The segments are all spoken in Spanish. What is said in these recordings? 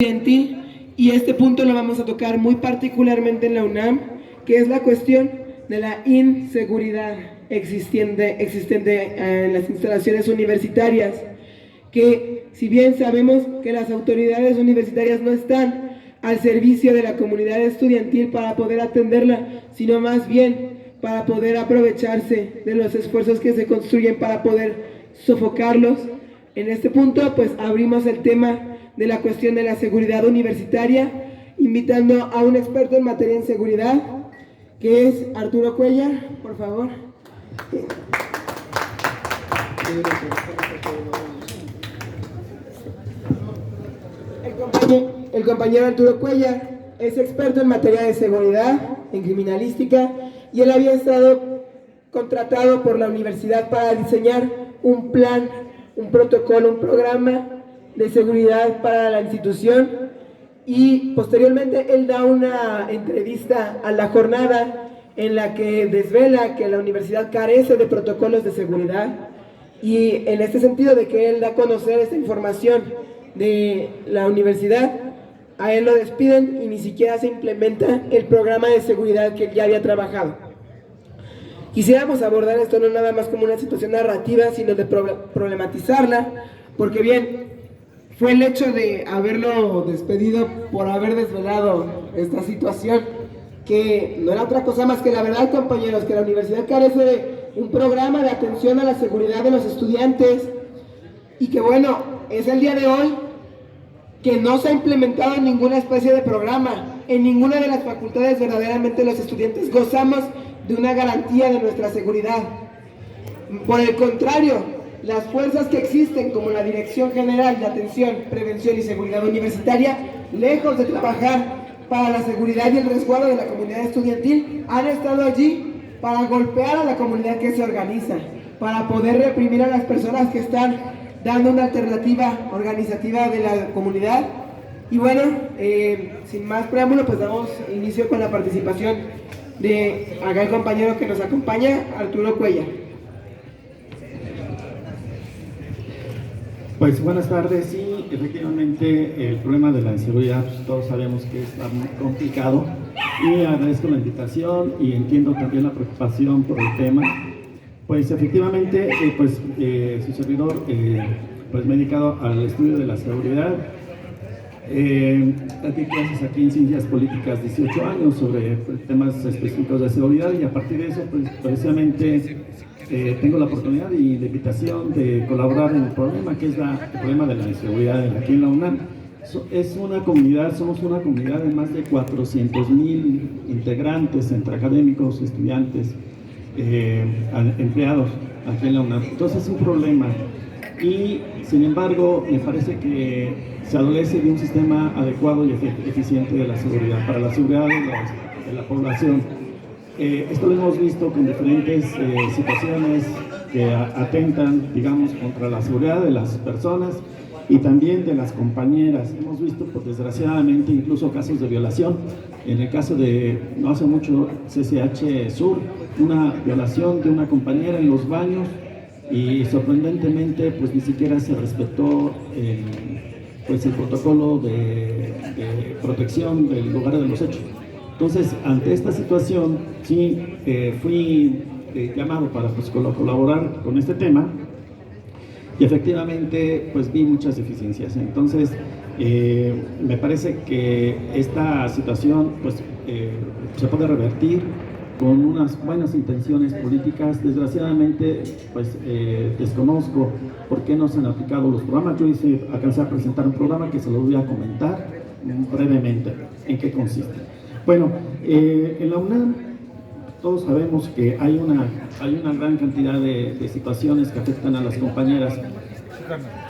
estudiantil, y este punto lo vamos a tocar muy particularmente en la UNAM, que es la cuestión de la inseguridad existente en las instalaciones universitarias, que si bien sabemos que las autoridades universitarias no están al servicio de la comunidad estudiantil para poder atenderla, sino más bien para poder aprovecharse de los esfuerzos que se construyen para poder sofocarlos. En este punto pues abrimos el tema de la cuestión de la seguridad universitaria, invitando a un experto en materia de seguridad, que es Arturo Cuellar, por favor. El compañero Arturo Cuellar es experto en materia de seguridad, en criminalística, y él había estado contratado por la universidad para diseñar un plan, un protocolo, un programa de seguridad para la institución, y posteriormente él da una entrevista a La Jornada en la que desvela que la universidad carece de protocolos de seguridad, y en este sentido de que él da a conocer esta información de la universidad, a él lo despiden y ni siquiera se implementa el programa de seguridad que él ya había trabajado. Quisiéramos abordar esto no nada más como una situación narrativa, sino de problematizarla, porque bien, fue el hecho de haberlo despedido por haber desvelado esta situación, que no era otra cosa más que la verdad, compañeros, que la universidad carece de un programa de atención a la seguridad de los estudiantes, y que bueno, es el día de hoy que no se ha implementado ninguna especie de programa. En ninguna de las facultades verdaderamente los estudiantes gozamos de una garantía de nuestra seguridad. Por el contrario, las fuerzas que existen, como la Dirección General de Atención, Prevención y Seguridad Universitaria, lejos de trabajar para la seguridad y el resguardo de la comunidad estudiantil, han estado allí para golpear a la comunidad que se organiza, para poder reprimir a las personas que están dando una alternativa organizativa de la comunidad. Y bueno, sin más preámbulo, pues damos inicio con la participación de acá el compañero que nos acompaña, Arturo Cuellar. Pues buenas tardes. Sí, efectivamente el problema de la inseguridad, pues, todos sabemos que está muy complicado, y agradezco la invitación y entiendo también la preocupación por el tema. Pues efectivamente, su servidor pues me he dedicado al estudio de la seguridad. Di clases aquí en Ciencias Políticas 18 años sobre temas específicos de seguridad, y a partir de eso pues precisamente tengo la oportunidad y la invitación de colaborar en el problema que es el problema de la inseguridad aquí en la UNAM. Somos una comunidad de más de 400,000 integrantes entre académicos, estudiantes, empleados aquí en la UNAM. Entonces es un problema, y sin embargo me parece que se adolece de un sistema adecuado y eficiente de la seguridad, para la seguridad de la población. Esto lo hemos visto con diferentes situaciones que atentan, digamos, contra la seguridad de las personas y también de las compañeras. Hemos visto, pues, desgraciadamente, incluso casos de violación. En el caso de, no hace mucho, CCH Sur, una violación de una compañera en los baños, y sorprendentemente pues ni siquiera se respetó el protocolo de protección del lugar de los hechos. Entonces, ante esta situación, sí, fui llamado para pues, colaborar con este tema, y efectivamente pues vi muchas deficiencias. Entonces me parece que esta situación pues se puede revertir con unas buenas intenciones políticas. Desgraciadamente pues desconozco por qué no se han aplicado los programas. Yo alcancé a presentar un programa que se lo voy a comentar brevemente en qué consiste. Bueno, en la UNAM todos sabemos que hay una gran cantidad de situaciones que afectan a las compañeras.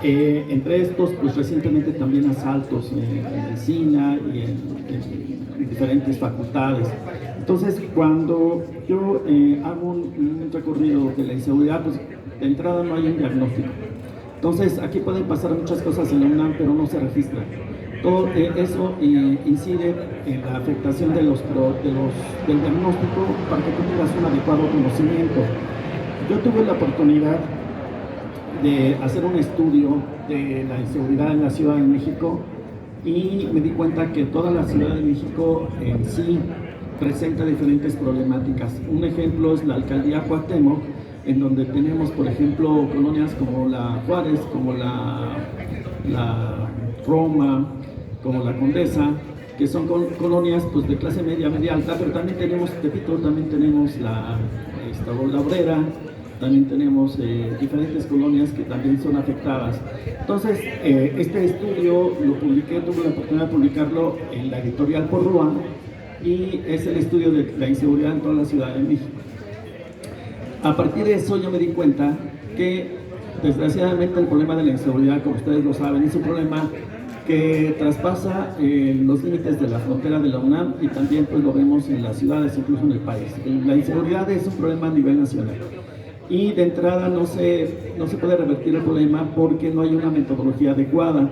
Entre estos, pues recientemente también asaltos en medicina y en diferentes facultades. Entonces, cuando yo hago un recorrido de la inseguridad, pues de entrada no hay un diagnóstico. Entonces, aquí pueden pasar muchas cosas en la UNAM, pero no se registran. Todo eso incide en la afectación del diagnóstico para que tú tengas un adecuado conocimiento. Yo tuve la oportunidad de hacer un estudio de la inseguridad en la Ciudad de México, y me di cuenta que toda la Ciudad de México en sí presenta diferentes problemáticas. Un ejemplo es la alcaldía Cuauhtémoc, en donde tenemos, por ejemplo, colonias como la Juárez, como la Roma, como la Condesa, que son colonias pues, de clase media, media alta, pero también tenemos Tepito, también tenemos la Obrera, también tenemos diferentes colonias que también son afectadas. Entonces, este estudio lo publiqué, tuve la oportunidad de publicarlo en la editorial Porrúa, y es el estudio de la inseguridad en toda la Ciudad de México. A partir de eso yo me di cuenta que desgraciadamente el problema de la inseguridad, como ustedes lo saben, es un problema que traspasa los límites de la frontera de la UNAM, y también pues lo vemos en las ciudades, incluso en el país. La inseguridad es un problema a nivel nacional, y de entrada no se puede revertir el problema porque no hay una metodología adecuada.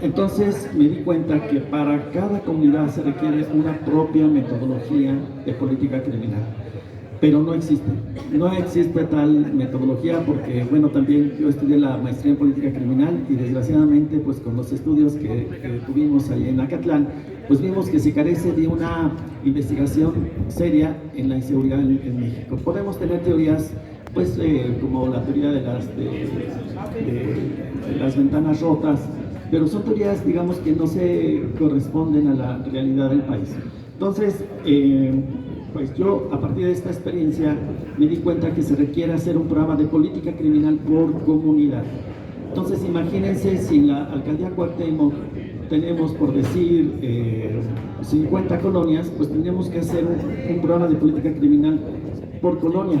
Entonces me di cuenta que para cada comunidad se requiere una propia metodología de política criminal, pero no existe tal metodología, porque bueno, también yo estudié la maestría en política criminal, y desgraciadamente pues con los estudios que tuvimos ahí en Acatlán, pues vimos que se carece de una investigación seria en la inseguridad en México. Podemos tener teorías pues como la teoría de las ventanas rotas, pero son teorías, digamos, que no se corresponden a la realidad del país. Entonces, pues yo, a partir de esta experiencia, me di cuenta que se requiere hacer un programa de política criminal por comunidad. Entonces, imagínense si en la alcaldía Cuauhtémoc tenemos, por decir, 50 colonias, pues tendríamos que hacer un programa de política criminal por colonia,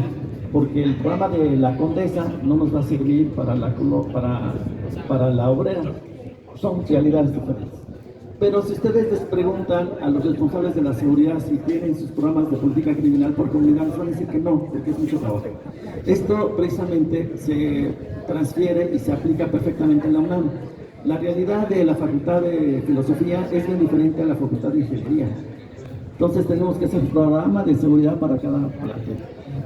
porque el programa de la Condesa no nos va a servir para la Obrera. Son realidades diferentes. Pero si ustedes les preguntan a los responsables de la seguridad si tienen sus programas de política criminal por comunidad, les van a decir que no, porque es mucho trabajo. Esto precisamente se transfiere y se aplica perfectamente en la UNAM. La realidad de la Facultad de Filosofía es bien diferente a la Facultad de Ingeniería. Entonces tenemos que hacer un programa de seguridad para cada plantel.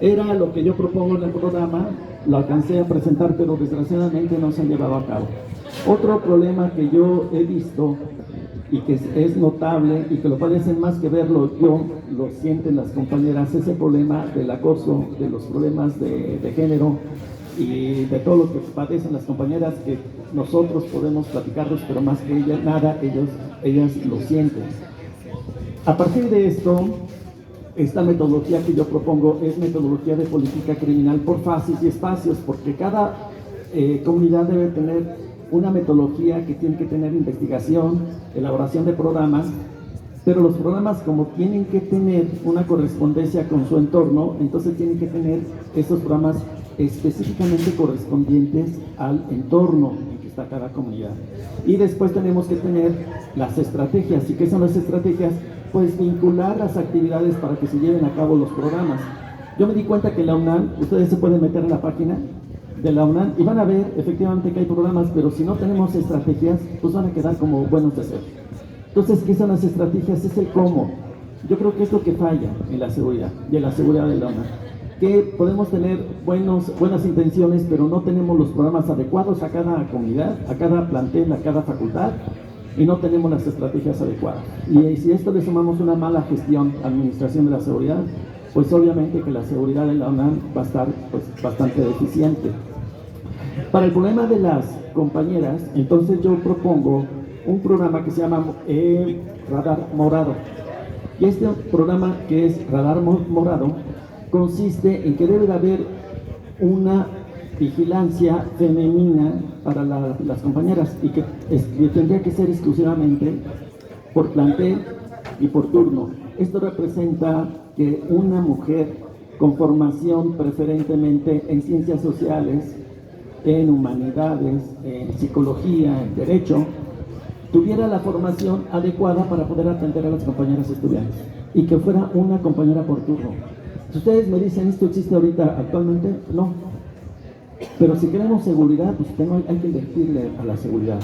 Era lo que yo propongo en el programa, lo alcancé a presentar, pero desgraciadamente no se ha llevado a cabo. Otro problema que yo he visto y que es notable y que lo parecen más que verlo yo, lo sienten las compañeras, es el problema del acoso, de los problemas de género y de todo lo que padecen las compañeras, que nosotros podemos platicarlos, pero más que ellas, nada, ellas lo sienten. A partir de esto, esta metodología que yo propongo es metodología de política criminal por fases y espacios, porque cada comunidad debe tener una metodología que tiene que tener investigación, elaboración de programas, pero los programas, como tienen que tener una correspondencia con su entorno, entonces tienen que tener estos programas específicamente correspondientes al entorno en que está cada comunidad. Y después tenemos que tener las estrategias. ¿Y qué son las estrategias? Pues vincular las actividades para que se lleven a cabo los programas. Yo me di cuenta que en la UNAM, ustedes se pueden meter en la página de la UNAM y van a ver efectivamente que hay programas, pero si no tenemos estrategias, pues van a quedar como buenos deseos. Entonces, ¿qué son las estrategias? Es el cómo. Yo creo que es lo que falla en la seguridad, y en la seguridad de la UNAM. Que podemos tener buenas intenciones, pero no tenemos los programas adecuados a cada comunidad, a cada plantel, a cada facultad, y no tenemos las estrategias adecuadas. Y si a esto le sumamos una mala gestión, administración de la seguridad, pues obviamente que la seguridad de la UNAM va a estar pues, bastante deficiente. Para el problema de las compañeras, entonces yo propongo un programa que se llama Radar Morado. Y este programa, que es Radar Morado, consiste en que debe de haber una vigilancia femenina para las compañeras, y que tendría que ser exclusivamente por plantel y por turno. Esto representa que una mujer con formación preferentemente en ciencias sociales, en humanidades, en psicología, en derecho, tuviera la formación adecuada para poder atender a las compañeras estudiantes, y que fuera una compañera por turno. Si ustedes me dicen, ¿esto existe ahorita actualmente? No. Pero si queremos seguridad, pues hay que invertirle a la seguridad.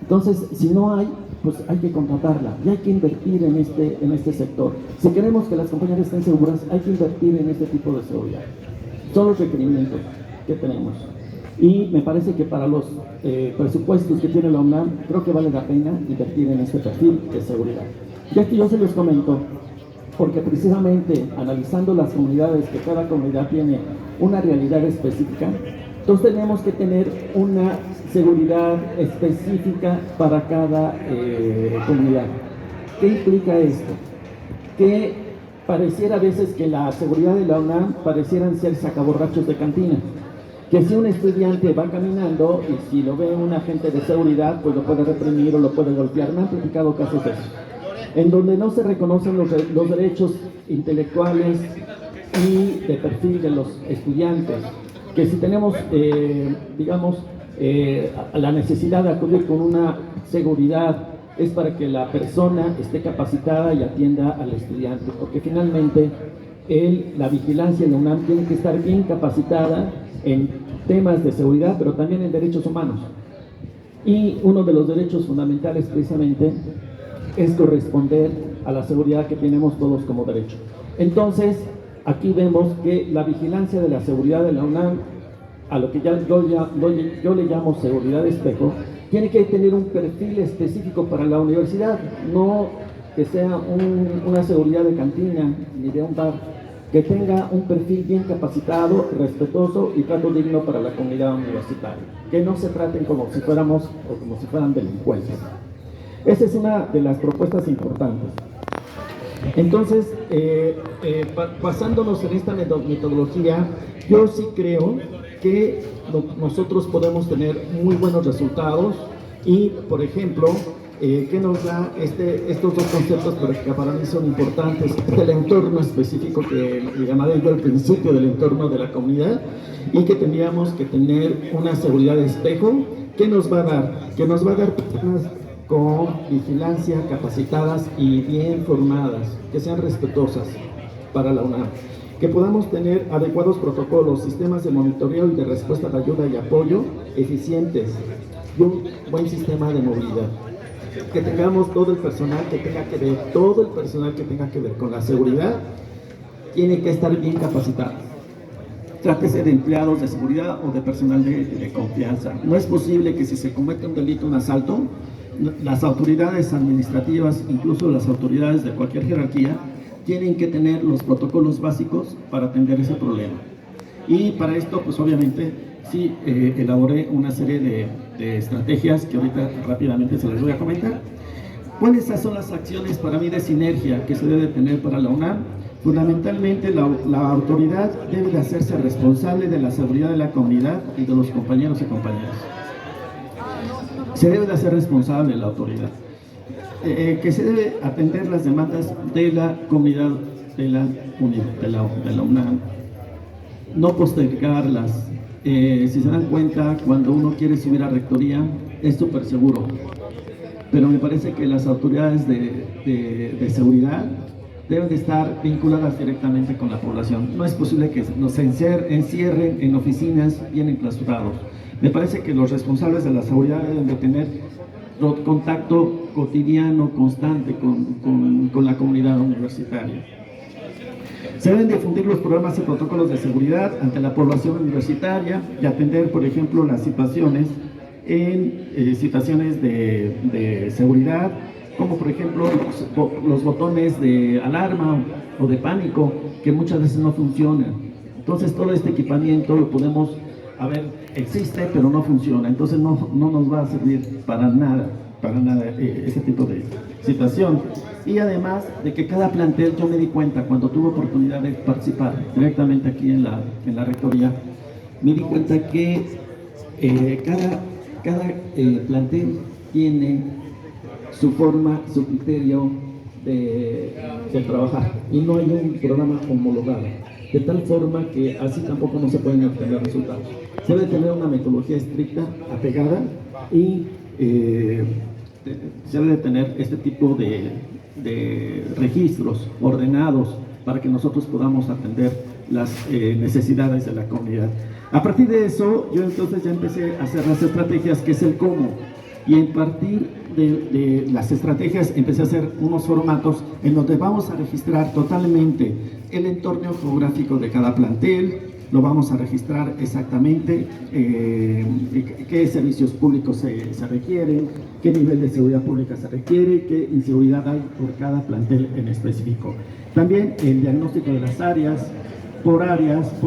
Entonces, si no hay, pues hay que contratarla, y hay que invertir en este sector. Si queremos que las compañeras estén seguras, hay que invertir en este tipo de seguridad. Son los requerimientos que tenemos. Y me parece que para los presupuestos que tiene la UNAM, creo que vale la pena invertir en este perfil de seguridad. Y esto yo se los comento porque precisamente analizando las comunidades, que cada comunidad tiene una realidad específica, entonces tenemos que tener una seguridad específica para cada comunidad. ¿Qué implica esto? Que pareciera a veces que la seguridad de la UNAM parecieran ser sacaborrachos de cantina. Que si un estudiante va caminando y si lo ve un agente de seguridad, pues lo puede reprimir o lo puede golpear. Me han platicado casos de eso, en donde no se reconocen los derechos intelectuales y de perfil de los estudiantes. Que si tenemos, la necesidad de acudir con una seguridad, es para que la persona esté capacitada y atienda al estudiante, porque finalmente la vigilancia de la UNAM tiene que estar bien capacitada en temas de seguridad, pero también en derechos humanos. Y uno de los derechos fundamentales precisamente es corresponder a la seguridad que tenemos todos como derecho. Entonces, aquí vemos que la vigilancia de la seguridad de la UNAM, a lo que yo le llamo seguridad espejo, tiene que tener un perfil específico para la universidad, no que sea una seguridad de cantina ni de un bar, que tenga un perfil bien capacitado, respetuoso y trato digno para la comunidad universitaria, que no se traten como si fuéramos o como si fueran delincuentes. Esa es una de las propuestas importantes. Entonces, basándonos en esta metodología, yo sí creo que nosotros podemos tener muy buenos resultados y, por ejemplo, ¿qué nos da estos dos conceptos que para mí son importantes? El entorno específico que le llamaré yo al principio del entorno de la comunidad, y que tendríamos que tener una seguridad de espejo. ¿Qué nos va a dar? Que nos va a dar personas con vigilancia, capacitadas y bien formadas, que sean respetuosas para la UNAM, que podamos tener adecuados protocolos, sistemas de monitoreo y de respuesta de ayuda y apoyo eficientes y un buen sistema de movilidad. Que tengamos todo el personal que tenga que ver con la seguridad, tiene que estar bien capacitado. Trátese de empleados de seguridad o de personal de confianza. No es posible que si se comete un delito, un asalto, las autoridades administrativas, incluso las autoridades de cualquier jerarquía, tienen que tener los protocolos básicos para atender ese problema. Y para esto, pues obviamente, sí elaboré una serie de estrategias que ahorita rápidamente se las voy a comentar. ¿Cuáles son las acciones para mí de sinergia que se debe tener para la UNAM? Fundamentalmente, la autoridad debe de hacerse responsable de la seguridad de la comunidad y de los compañeros y compañeras. Se debe de hacer responsable la autoridad. Que se debe atender las demandas de la comunidad de la UNAM, no postergarlas. Si se dan cuenta, cuando uno quiere subir a rectoría, es súper seguro, pero me parece que las autoridades de seguridad deben de estar vinculadas directamente con la población. No es posible que nos encierren en oficinas bien enclausurados. Me parece que los responsables de la seguridad deben de tener contacto cotidiano, constante con la comunidad universitaria. Se deben difundir los programas y protocolos de seguridad ante la población universitaria y atender, por ejemplo, las situaciones de seguridad, como por ejemplo los botones de alarma o de pánico, que muchas veces no funcionan. Entonces todo este equipamiento lo podemos, existe pero no funciona, entonces no nos va a servir para nada ese tipo de situación. Y además de que cada plantel, yo me di cuenta cuando tuve oportunidad de participar directamente aquí en la rectoría, me di cuenta que cada plantel tiene su forma, su criterio de trabajar, y no hay un programa homologado, de tal forma que así tampoco no se pueden obtener resultados. Se debe tener una metodología estricta, apegada, y se debe tener este tipo de registros ordenados para que nosotros podamos atender las necesidades de la comunidad. A partir de eso, yo entonces ya empecé a hacer las estrategias, que es el cómo, y a partir de las estrategias empecé a hacer unos formatos en donde vamos a registrar totalmente el entorno geográfico de cada plantel, lo vamos a registrar exactamente, qué servicios públicos se requieren, qué nivel de seguridad pública se requiere, qué inseguridad hay por cada plantel en específico. También el diagnóstico de las áreas, por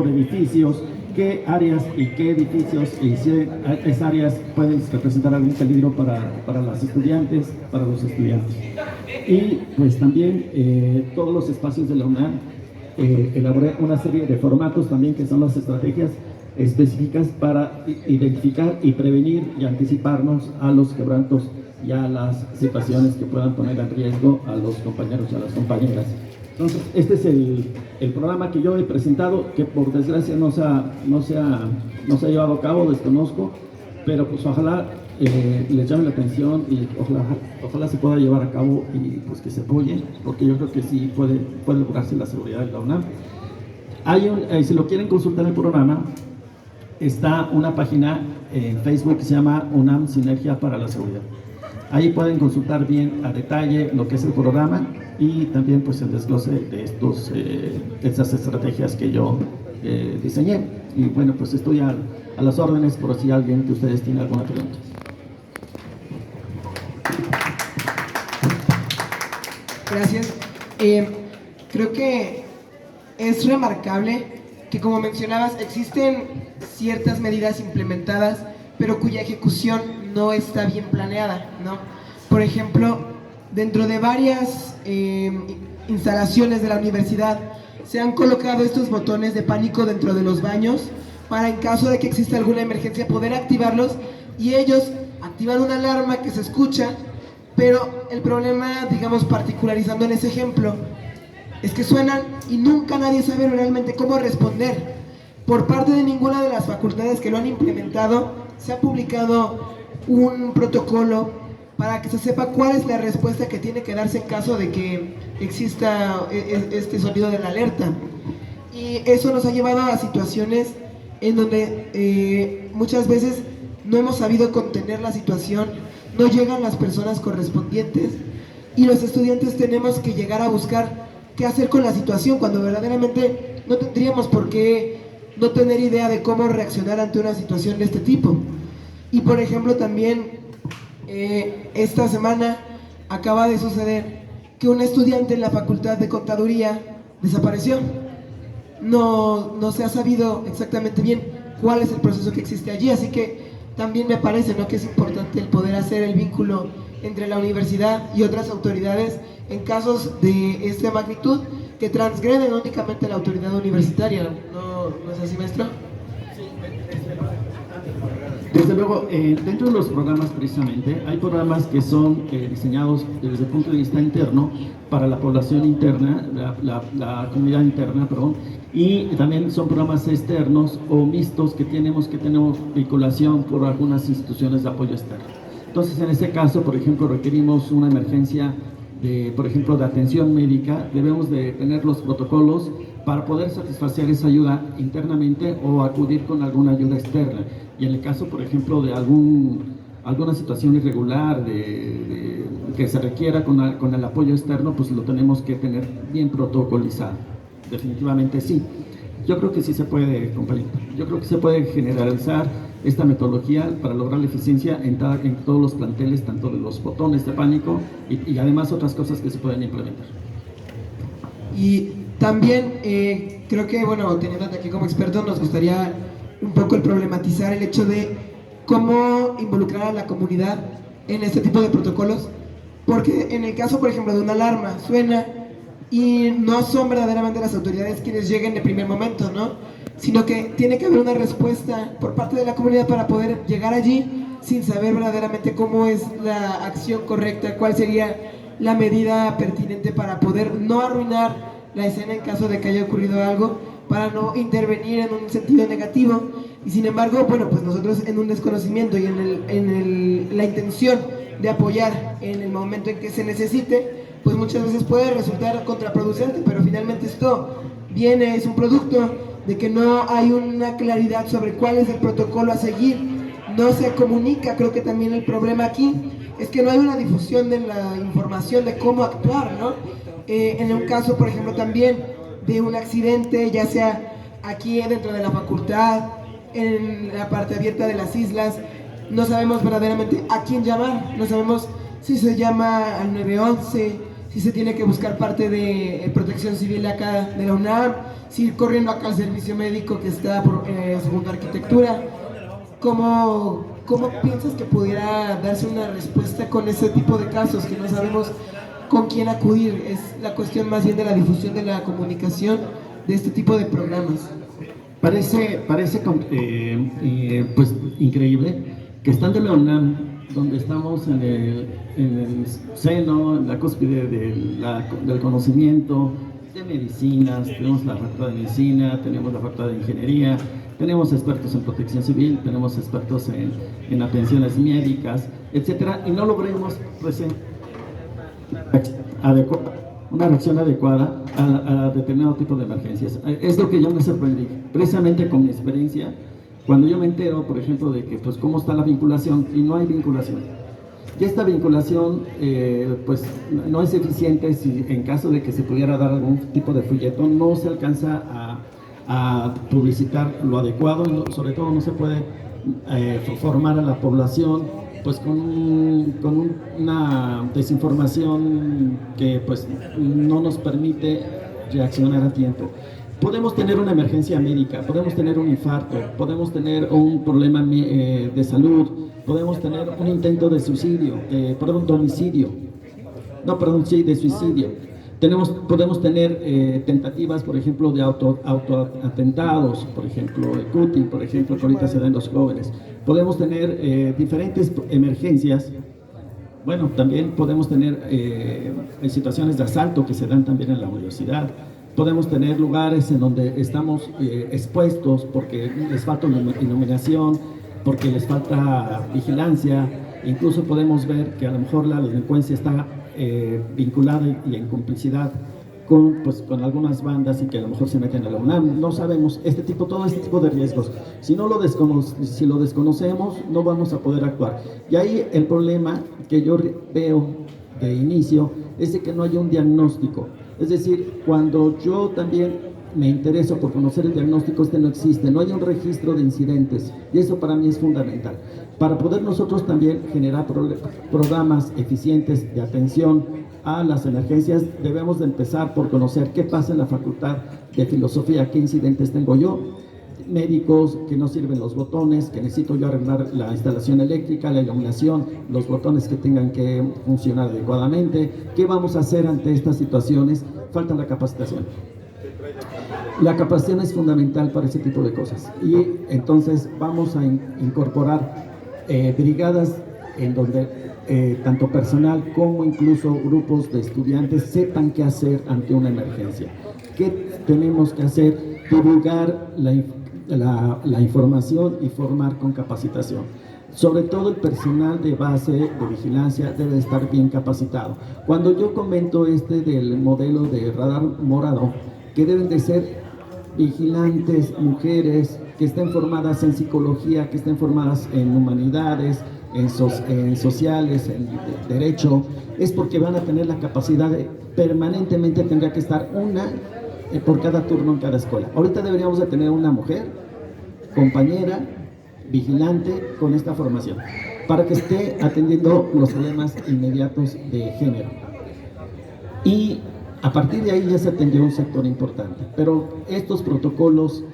edificios, qué áreas y qué edificios y si esas áreas pueden representar algún peligro para los estudiantes. Y pues también todos los espacios de la UNAM, elaboré una serie de formatos también que son las estrategias específicas para identificar y prevenir y anticiparnos a los quebrantos y a las situaciones que puedan poner en riesgo a los compañeros y a las compañeras. Entonces, este es el programa que yo he presentado, que por desgracia no se ha llevado a cabo, desconozco, pero pues ojalá les llame la atención y ojalá se pueda llevar a cabo y pues que se apoyen, porque yo creo que sí puede lograrse la seguridad de la UNAM. Si lo quieren consultar el programa, está una página en Facebook que se llama UNAM Sinergia para la Seguridad. Ahí pueden consultar bien a detalle lo que es el programa y también pues el desglose de estas estrategias que yo diseñé. Y bueno, pues estoy a las órdenes por si alguien de ustedes tiene alguna pregunta. Gracias. Creo que es remarcable que, como mencionabas, existen ciertas medidas implementadas, pero cuya ejecución no está bien planeada, ¿no? Por ejemplo, dentro de varias instalaciones de la universidad se han colocado estos botones de pánico dentro de los baños para, en caso de que exista alguna emergencia, poder activarlos, y ellos activan una alarma que se escucha, pero el problema, digamos, particularizando en ese ejemplo, es que suenan y nunca nadie sabe realmente cómo responder. Por parte de ninguna de las facultades que lo han implementado se ha publicado un protocolo para que se sepa cuál es la respuesta que tiene que darse en caso de que exista este sonido de la alerta. Y eso nos ha llevado a situaciones en donde muchas veces no hemos sabido contener la situación, no llegan las personas correspondientes y los estudiantes tenemos que llegar a buscar qué hacer con la situación, cuando verdaderamente no tendríamos por qué no tener idea de cómo reaccionar ante una situación de este tipo. Y por ejemplo también esta semana acaba de suceder que un estudiante en la Facultad de Contaduría desapareció. No se ha sabido exactamente bien cuál es el proceso que existe allí, así que también me parece, ¿no?, que es importante el poder hacer el vínculo entre la universidad y otras autoridades en casos de esta magnitud que transgreden únicamente la autoridad universitaria. ¿No es así, maestro? Desde luego, dentro de los programas precisamente, hay programas que son diseñados desde el punto de vista interno para la población interna, la comunidad interna, perdón, y también son programas externos o mixtos que tenemos vinculación por algunas instituciones de apoyo externo. Entonces, en este caso, por ejemplo, requerimos una emergencia por ejemplo, de atención médica, debemos de tener los protocolos para poder satisfacer esa ayuda internamente o acudir con alguna ayuda externa. Y en el caso, por ejemplo, de alguna situación irregular que se requiera con el apoyo externo, pues lo tenemos que tener bien protocolizado. Definitivamente sí. Yo creo que sí se puede, compañero. Yo creo que se puede generalizar esta metodología para lograr la eficiencia en todos los planteles, tanto de los botones de pánico y además otras cosas que se pueden implementar. Y también creo que, bueno, teniéndote aquí como experto, nos gustaría un poco el problematizar el hecho de cómo involucrar a la comunidad en este tipo de protocolos, porque en el caso, por ejemplo, de una alarma, suena y no son verdaderamente las autoridades quienes lleguen de primer momento, ¿no?, sino que tiene que haber una respuesta por parte de la comunidad para poder llegar allí sin saber verdaderamente cómo es la acción correcta, cuál sería la medida pertinente para poder no arruinar la escena en caso de que haya ocurrido algo, para no intervenir en un sentido negativo. Y sin embargo, bueno, pues nosotros en un desconocimiento y en la intención de apoyar en el momento en que se necesite, pues muchas veces puede resultar contraproducente, pero finalmente esto es un producto de que no hay una claridad sobre cuál es el protocolo a seguir, no se comunica. Creo que también el problema aquí es que no hay una difusión de la información de cómo actuar, ¿no? En un caso, por ejemplo, también de un accidente, ya sea aquí dentro de la facultad, en la parte abierta de las islas, no sabemos verdaderamente a quién llamar, no sabemos si se llama al 911, si se tiene que buscar parte de protección civil acá de la UNAM, si ir corriendo acá al servicio médico que está por segunda arquitectura. ¿Cómo piensas que pudiera darse una respuesta con ese tipo de casos que no sabemos con quién acudir? Es la cuestión más bien de la difusión de la comunicación de este tipo de programas. Parece pues increíble que estando en la UNAM, donde estamos en el seno, en la cúspide del conocimiento de medicinas, tenemos la facultad de medicina, tenemos la facultad de ingeniería, tenemos expertos en protección civil, tenemos expertos en atenciones médicas, etcétera, y no logremos una reacción adecuada a determinado tipo de emergencias. Es lo que yo me sorprendí, precisamente con mi experiencia, cuando yo me entero, por ejemplo, de que pues cómo está la vinculación, y no hay vinculación. Y esta vinculación pues no es eficiente si en caso de que se pudiera dar algún tipo de folleto, no se alcanza a publicitar lo adecuado, y sobre todo no se puede formar a la población pues con una desinformación que pues no nos permite reaccionar a tiempo. Podemos tener una emergencia médica, podemos tener un infarto, podemos tener un problema de salud, podemos tener un intento de suicidio, de suicidio. Podemos tener tentativas, por ejemplo, de autoatentados, por ejemplo, de CUTI, por ejemplo, que ahorita se dan los jóvenes. Podemos tener diferentes emergencias. Bueno, también podemos tener situaciones de asalto que se dan también en la universidad. Podemos tener lugares en donde estamos expuestos porque les falta iluminación, porque les falta vigilancia. Incluso podemos ver que a lo mejor la delincuencia está vinculada y en complicidad con algunas bandas y que a lo mejor se meten a la UNAM. No sabemos todo este tipo de riesgos. Si lo desconocemos, no vamos a poder actuar. Y ahí el problema que yo veo de inicio es de que no hay un diagnóstico. Es decir, cuando yo también me intereso por conocer el diagnóstico, no existe, no hay un registro de incidentes, y eso para mí es fundamental. Para poder nosotros también generar programas eficientes de atención a las emergencias, debemos de empezar por conocer qué pasa en la Facultad de Filosofía, qué incidentes tengo yo, médicos que no sirven los botones, que necesito yo arreglar la instalación eléctrica, la iluminación, los botones que tengan que funcionar adecuadamente. ¿Qué vamos a hacer ante estas situaciones? Falta la capacitación. La capacitación es fundamental para ese tipo de cosas, y entonces vamos a incorporar brigadas en donde tanto personal como incluso grupos de estudiantes sepan qué hacer ante una emergencia. ¿Qué tenemos que hacer? Divulgar la información y formar con capacitación. Sobre todo el personal de base de vigilancia debe estar bien capacitado. Cuando yo comento del modelo de radar morado, que deben de ser vigilantes, mujeres que estén formadas en psicología, que estén formadas en humanidades, en sociales, en derecho, es porque van a tener la capacidad de permanentemente tendrá que estar una por cada turno en cada escuela. Ahorita deberíamos de tener una mujer, compañera, vigilante con esta formación, para que esté atendiendo los problemas inmediatos de género. Y a partir de ahí ya se atendió un sector importante, pero estos protocolos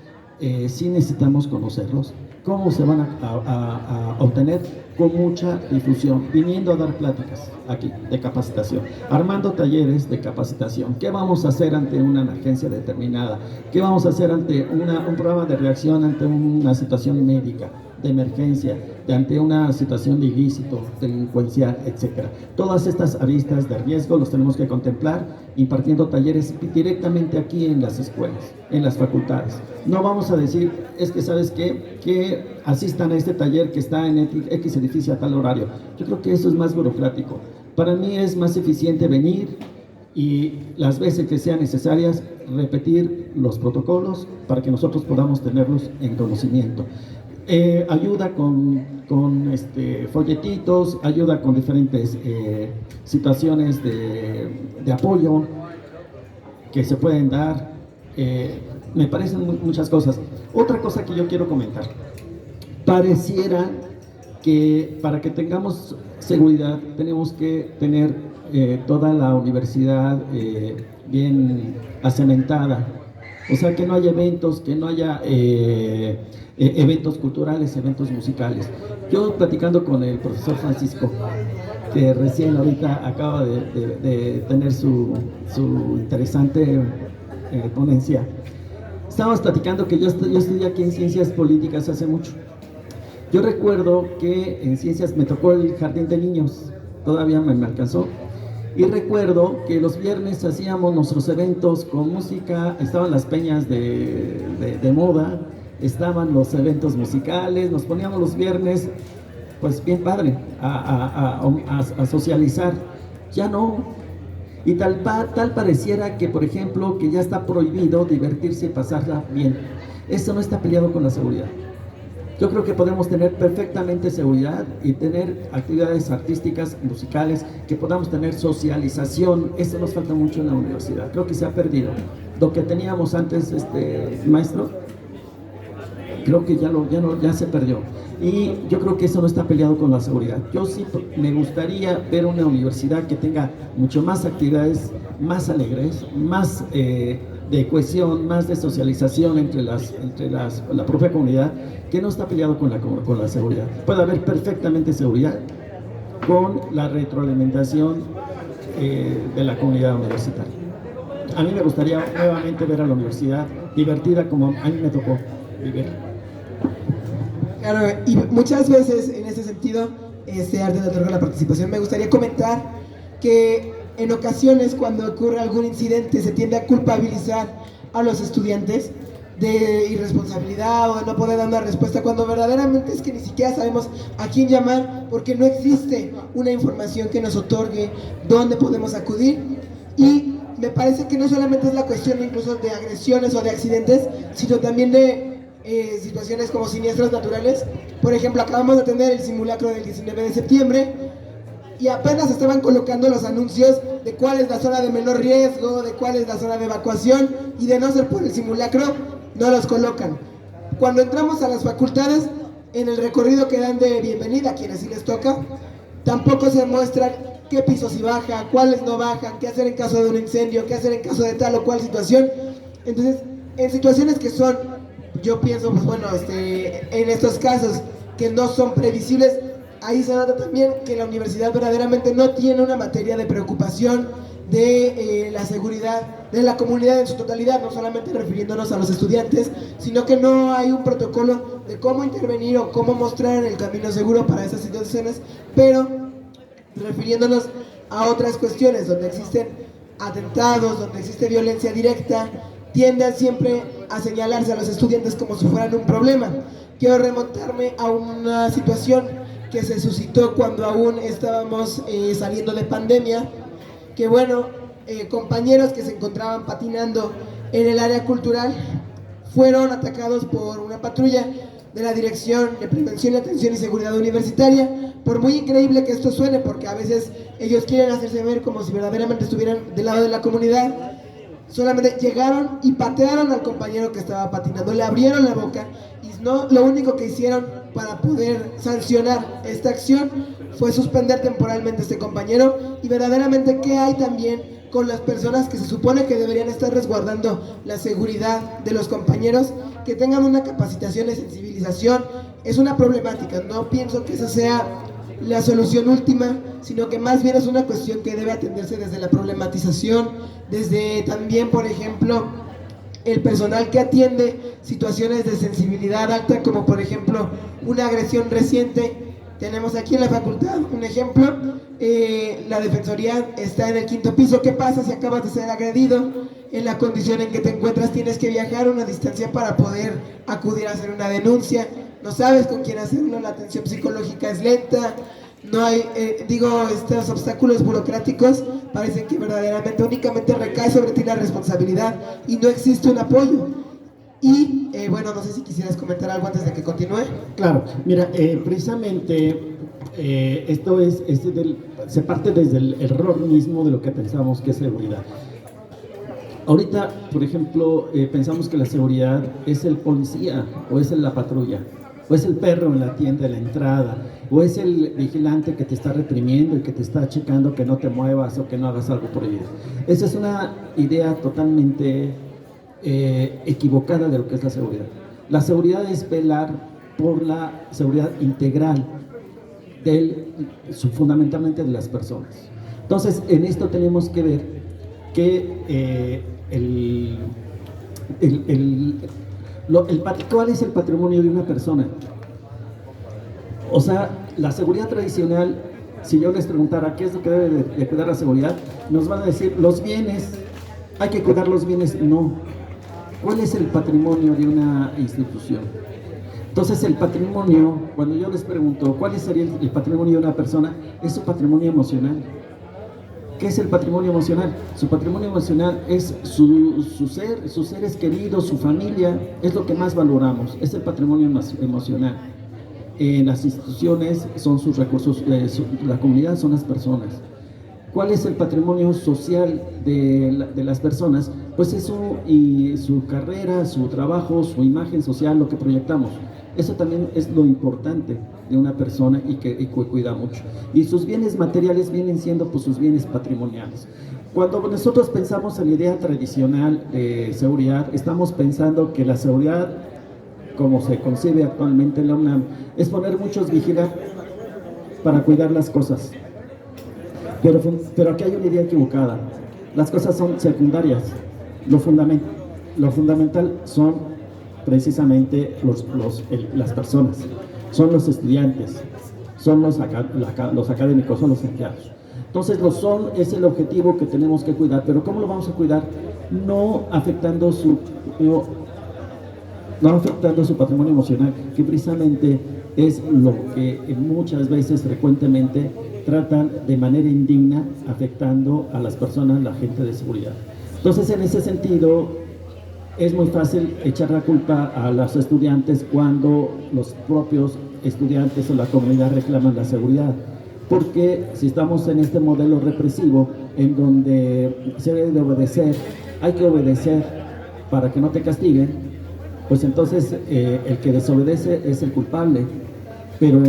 sí necesitamos conocerlos. ¿Cómo se van a obtener? Con mucha difusión, viniendo a dar pláticas aquí de capacitación, armando talleres de capacitación. ¿Qué vamos a hacer ante una emergencia determinada? ¿Qué vamos a hacer ante un programa de reacción ante una situación médica, de emergencia, ante una situación de ilícito, delincuencial, etcétera? Todas estas aristas de riesgo los tenemos que contemplar impartiendo talleres directamente aquí en las escuelas, en las facultades. No vamos a decir, es que ¿sabes qué? Que asistan a este taller que está en X edificio a tal horario. Yo creo que eso es más burocrático. Para mí es más eficiente venir y las veces que sean necesarias repetir los protocolos para que nosotros podamos tenerlos en conocimiento. Ayuda con folletitos, ayuda con diferentes situaciones de apoyo que se pueden dar. Me parecen muchas cosas. Otra cosa que yo quiero comentar, pareciera que para que tengamos seguridad tenemos que tener toda la universidad bien acementada, o sea, que no haya eventos, que no haya eventos culturales, eventos musicales. Yo platicando con el profesor Francisco, que recién ahorita acaba de tener su interesante ponencia, estábamos platicando que yo estudié aquí en Ciencias Políticas hace mucho. Yo recuerdo que en Ciencias me tocó el jardín de niños, todavía me alcanzó, y recuerdo que los viernes hacíamos nuestros eventos con música, estaban las peñas de moda, estaban los eventos musicales, nos poníamos los viernes, pues bien padre, a socializar. Ya no, y tal pareciera que, por ejemplo, que ya está prohibido divertirse y pasarla bien. Eso no está peleado con la seguridad. Yo creo que podemos tener perfectamente seguridad y tener actividades artísticas, musicales, que podamos tener socialización. Eso nos falta mucho en la universidad. Creo que se ha perdido. Lo que teníamos antes, maestro, creo que ya se perdió. Y yo creo que eso no está peleado con la seguridad. Yo sí me gustaría ver una universidad que tenga mucho más actividades, más alegres, más de cohesión, más de socialización entre la propia comunidad, que no está peleado con la seguridad. Puede haber perfectamente seguridad con la retroalimentación de la comunidad universitaria. A mí me gustaría nuevamente ver a la universidad divertida como a mí me tocó vivir. Claro, y muchas veces en ese sentido, arte de otorgar la participación, me gustaría comentar que en ocasiones cuando ocurre algún incidente se tiende a culpabilizar a los estudiantes de irresponsabilidad o de no poder dar una respuesta, cuando verdaderamente es que ni siquiera sabemos a quién llamar, porque no existe una información que nos otorgue dónde podemos acudir. Y me parece que no solamente es la cuestión incluso de agresiones o de accidentes, sino también de situaciones como siniestros naturales. Por ejemplo, acabamos de tener el simulacro del 19 de septiembre y apenas estaban colocando los anuncios de cuál es la zona de menor riesgo, de cuál es la zona de evacuación, y de no ser por el simulacro, no los colocan. Cuando entramos a las facultades, en el recorrido que dan de bienvenida a quienes sí les toca, tampoco se muestran qué pisos sí bajan, cuáles no bajan, qué hacer en caso de un incendio, qué hacer en caso de tal o cual situación. Entonces, en situaciones que son, yo pienso, pues bueno, en estos casos que no son previsibles, ahí se nota también que la universidad verdaderamente no tiene una materia de preocupación de la seguridad de la comunidad en su totalidad, no solamente refiriéndonos a los estudiantes, sino que no hay un protocolo de cómo intervenir o cómo mostrar el camino seguro para esas situaciones, pero refiriéndonos a otras cuestiones donde existen atentados, donde existe violencia directa, tienden siempre a señalarse a los estudiantes como si fueran un problema. Quiero remontarme a una situación que se suscitó cuando aún estábamos saliendo de pandemia, que bueno, compañeros que se encontraban patinando en el área cultural fueron atacados por una patrulla de la Dirección de Prevención, Atención y Seguridad Universitaria. Por muy increíble que esto suene, porque a veces ellos quieren hacerse ver como si verdaderamente estuvieran del lado de la comunidad, solamente llegaron y patearon al compañero que estaba patinando, le abrieron la boca, y no, lo único que hicieron para poder sancionar esta acción fue suspender temporalmente a este compañero. Y verdaderamente, ¿qué hay también con las personas que se supone que deberían estar resguardando la seguridad de los compañeros, que tengan una capacitación de sensibilización? Es una problemática, no pienso que esa sea la solución última, sino que más bien es una cuestión que debe atenderse desde la problematización, desde también, por ejemplo, el personal que atiende situaciones de sensibilidad alta, como por ejemplo una agresión reciente. Tenemos aquí en la facultad un ejemplo, la defensoría está en el 5º piso. ¿Qué pasa si acabas de ser agredido? En la condición en que te encuentras tienes que viajar una distancia para poder acudir a hacer una denuncia, no sabes con quién hacerlo, la atención psicológica es lenta, no hay, estos obstáculos burocráticos parecen que verdaderamente únicamente recae sobre ti la responsabilidad y no existe un apoyo. Y bueno, no sé si quisieras comentar algo antes de que continúe. Claro, mira, precisamente esto se parte desde el error mismo de lo que pensamos que es seguridad. Ahorita, por ejemplo, pensamos que la seguridad es el policía, o es la patrulla, o es el perro en la tienda de la entrada, o es el vigilante que te está reprimiendo y que te está checando que no te muevas o que no hagas algo prohibido. Esa es una idea totalmente equivocada de lo que es la seguridad. La seguridad es velar por la seguridad integral fundamentalmente de las personas. Entonces, en esto tenemos que ver que ¿cuál es el patrimonio de una persona? O sea, la seguridad tradicional, si yo les preguntara qué es lo que debe de cuidar la seguridad, nos van a decir los bienes. ¿Hay que cuidar los bienes? No. ¿Cuál es el patrimonio de una institución? Entonces el patrimonio, cuando yo les pregunto cuál sería el patrimonio de una persona, es su patrimonio emocional. ¿Qué es el patrimonio emocional? Su patrimonio emocional es su ser, sus seres queridos, su familia, es lo que más valoramos, es el patrimonio emocional. En las instituciones son sus recursos, la comunidad son las personas. ¿Cuál es el patrimonio social de las personas? Pues eso, y su carrera, su trabajo, su imagen social, lo que proyectamos. Eso también es lo importante de una persona y que cuida mucho. Y sus bienes materiales vienen siendo pues sus bienes patrimoniales. Cuando nosotros pensamos en la idea tradicional de seguridad, estamos pensando que la seguridad, como se concibe actualmente en la UNAM, es poner muchos vigilantes para cuidar las cosas. Pero aquí hay una idea equivocada. Las cosas son secundarias. Lo fundamental son precisamente las personas, son los estudiantes, son los académicos, son los empleados. Entonces es el objetivo que tenemos que cuidar, pero ¿cómo lo vamos a cuidar? No afectando su patrimonio emocional, que precisamente es lo que muchas veces, frecuentemente, tratan de manera indigna, afectando a las personas, la gente de seguridad. Entonces, en ese sentido, es muy fácil echar la culpa a los estudiantes cuando los propios estudiantes o la comunidad reclaman la seguridad. Porque si estamos en este modelo represivo, en donde se debe de obedecer, hay que obedecer para que no te castiguen, pues entonces el que desobedece es el culpable. Pero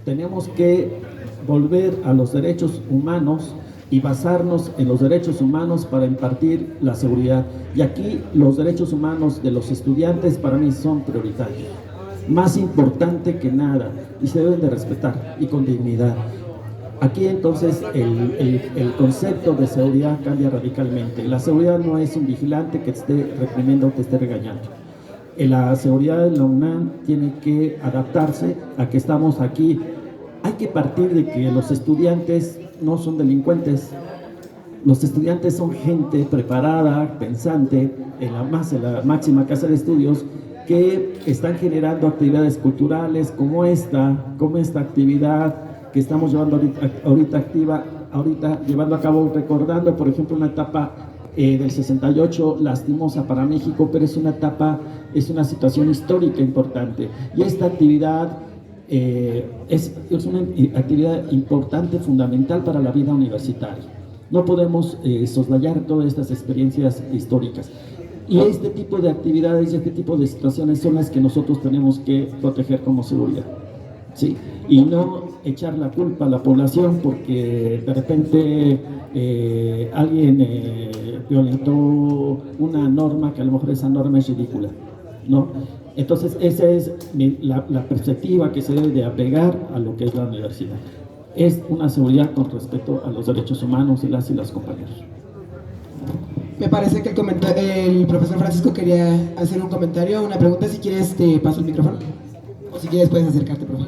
tenemos que volver a los derechos humanos y basarnos en los derechos humanos para impartir la seguridad. Y aquí los derechos humanos de los estudiantes para mí son prioritarios, más importante que nada, y se deben de respetar y con dignidad. Aquí entonces el concepto de seguridad cambia radicalmente. La seguridad no es un vigilante que te esté reprimiendo o te esté regañando. La seguridad de la UNAM tiene que adaptarse a que estamos aquí. Hay que partir de que los estudiantes no son delincuentes. Los estudiantes son gente preparada, pensante, en la máxima casa de estudios, que están generando actividades culturales como esta actividad que estamos llevando ahorita llevando a cabo, recordando, por ejemplo, una etapa del 68, lastimosa para México, pero es una situación histórica importante. Y esta actividad es una actividad importante, fundamental para la vida universitaria. No podemos soslayar todas estas experiencias históricas. Y este tipo de actividades y este tipo de situaciones son las que nosotros tenemos que proteger como seguridad, ¿sí? Y no echar la culpa a la población porque de repente alguien violentó una norma que a lo mejor esa norma es ridícula, ¿no? Entonces esa es la perspectiva que se debe de apegar a lo que es la universidad. Es una seguridad con respeto a los derechos humanos de las y los compañeros. Me parece que el profesor Francisco quería hacer un comentario, una pregunta. Si quieres te paso el micrófono, o si quieres puedes acercarte, profe.